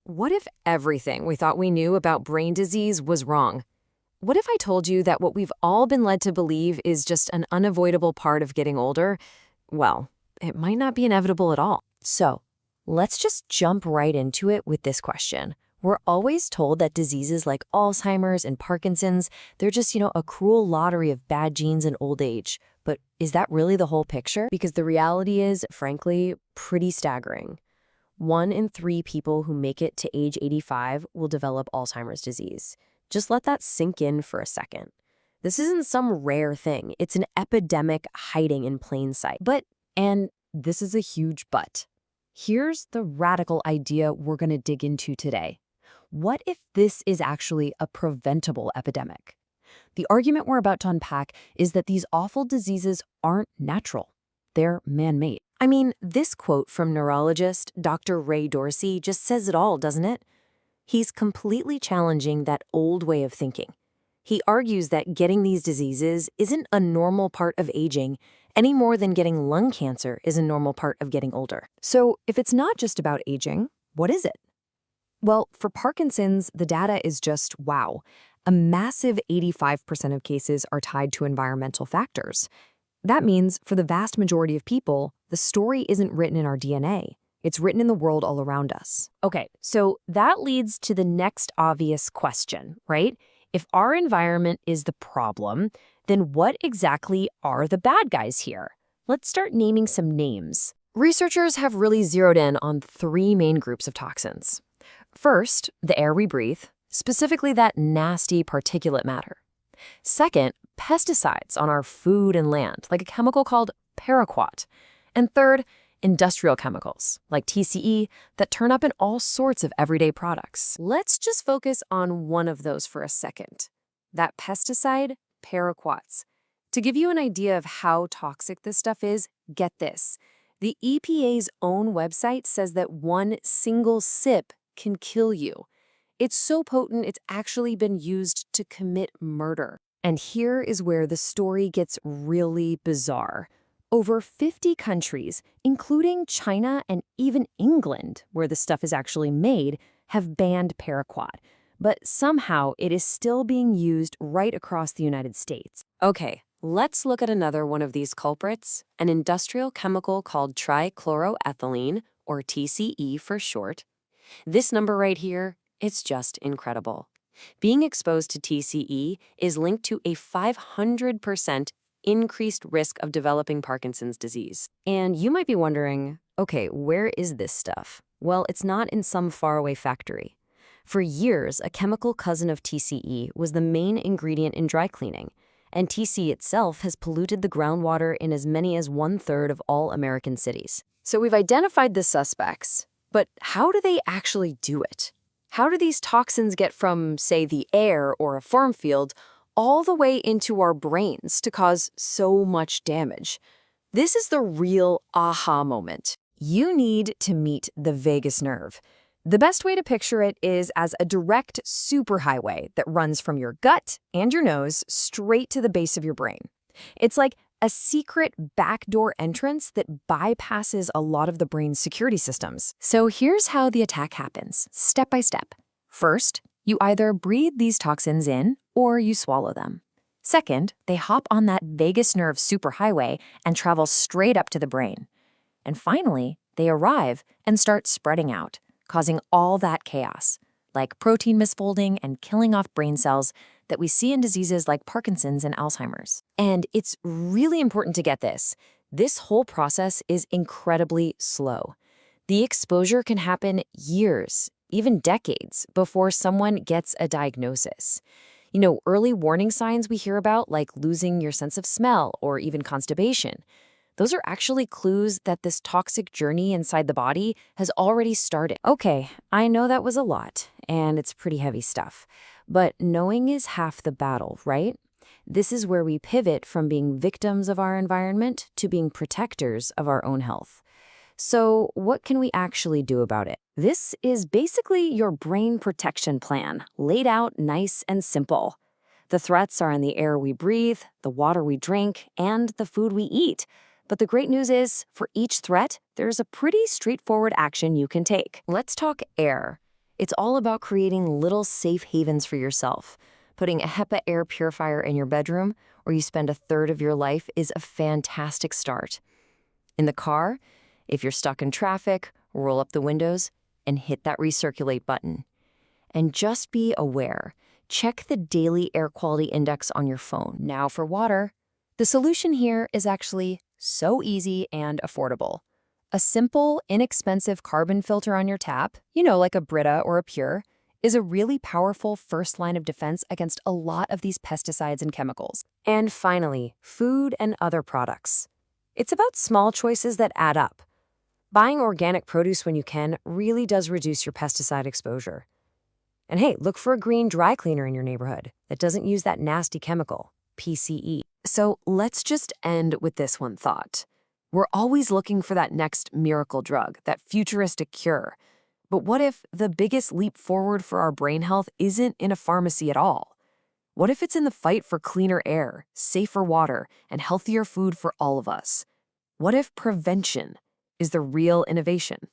What if everything we thought we knew about brain disease was wrong? What if I told you that what we've all been led to believe is just an unavoidable part of getting older? Well, it might not be inevitable at all. So, let's just jump right into it with this question. We're always told that diseases like Alzheimer's and Parkinson's, they're just, a cruel lottery of bad genes and old age. But is that really the whole picture? Because the reality is, frankly, pretty staggering. 1 in 3 people who make it to age 85 will develop Alzheimer's disease. Just let that sink in for a second. This isn't some rare thing. It's an epidemic hiding in plain sight. And this is a huge but. Here's the radical idea we're going to dig into today. What if this is actually a preventable epidemic? The argument we're about to unpack is that these awful diseases aren't natural. They're man-made. I mean, this quote from neurologist Dr. Ray Dorsey just says it all, doesn't it? He's completely challenging that old way of thinking. He argues that getting these diseases isn't a normal part of aging any more than getting lung cancer is a normal part of getting older. So if it's not just about aging, what is it? Well, for Parkinson's, the data is just wow. A massive 85% of cases are tied to environmental factors. That means for the vast majority of people, the story isn't written in our DNA. It's written in the world all around us. Okay, so that leads to the next obvious question, right? If our environment is the problem, then what exactly are the bad guys here? Let's start naming some names. Researchers have really zeroed in on 3 main groups of toxins. First, the air we breathe, specifically that nasty particulate matter. Second, pesticides on our food and land, like a chemical called paraquat. And third, industrial chemicals, like TCE, that turn up in all sorts of everyday products. Let's just focus on one of those for a second. That pesticide, paraquats. To give you an idea of how toxic this stuff is, get this. The EPA's own website says that 1 single sip can kill you. It's so potent, it's actually been used to commit murder. And here is where the story gets really bizarre. Over 50 countries, including China and even England, where the stuff is actually made, have banned paraquat. But somehow it is still being used right across the United States. Okay, let's look at another one of these culprits, an industrial chemical called trichloroethylene, or TCE for short. This number right here, it's just incredible. Being exposed to TCE is linked to a 500% increased risk of developing Parkinson's disease. And you might be wondering, okay, where is this stuff? Well, it's not in some faraway factory. For years, a chemical cousin of TCE was the main ingredient in dry cleaning, and TCE itself has polluted the groundwater in as many as 1/3 of all American cities. So we've identified the suspects, but how do they actually do it? How do these toxins get from, say, the air or a farm field all the way into our brains to cause so much damage? This is the real aha moment. You need to meet the vagus nerve. The best way to picture it is as a direct superhighway that runs from your gut and your nose straight to the base of your brain. It's like a secret backdoor entrance that bypasses a lot of the brain's security systems. So here's how the attack happens, step by step. First, you either breathe these toxins in or you swallow them. Second, they hop on that vagus nerve superhighway and travel straight up to the brain. And finally, they arrive and start spreading out, causing all that chaos, like protein misfolding and killing off brain cells that we see in diseases like Parkinson's and Alzheimer's. And it's really important to get this. This whole process is incredibly slow. The exposure can happen years, even decades, before someone gets a diagnosis. Early warning signs we hear about, like losing your sense of smell or even constipation, those are actually clues that this toxic journey inside the body has already started. Okay, I know that was a lot, and it's pretty heavy stuff. But knowing is half the battle, right? This is where we pivot from being victims of our environment to being protectors of our own health. So what can we actually do about it? This is basically your brain protection plan, laid out nice and simple. The threats are in the air we breathe, the water we drink, and the food we eat. But the great news is, for each threat, there's a pretty straightforward action you can take. Let's talk air. It's all about creating little safe havens for yourself. Putting a HEPA air purifier in your bedroom, where you spend a third of your life, is a fantastic start. In the car, if you're stuck in traffic, roll up the windows and hit that recirculate button. And just be aware. Check the daily air quality index on your phone. Now for water. The solution here is actually so easy and affordable. A simple, inexpensive carbon filter on your tap, like a Brita or a Pure, is a really powerful first line of defense against a lot of these pesticides and chemicals. And finally, food and other products. It's about small choices that add up. Buying organic produce when you can really does reduce your pesticide exposure. And hey, look for a green dry cleaner in your neighborhood that doesn't use that nasty chemical, PCE. So let's just end with this one thought. We're always looking for that next miracle drug, that futuristic cure. But what if the biggest leap forward for our brain health isn't in a pharmacy at all? What if it's in the fight for cleaner air, safer water, and healthier food for all of us? What if prevention is the real innovation?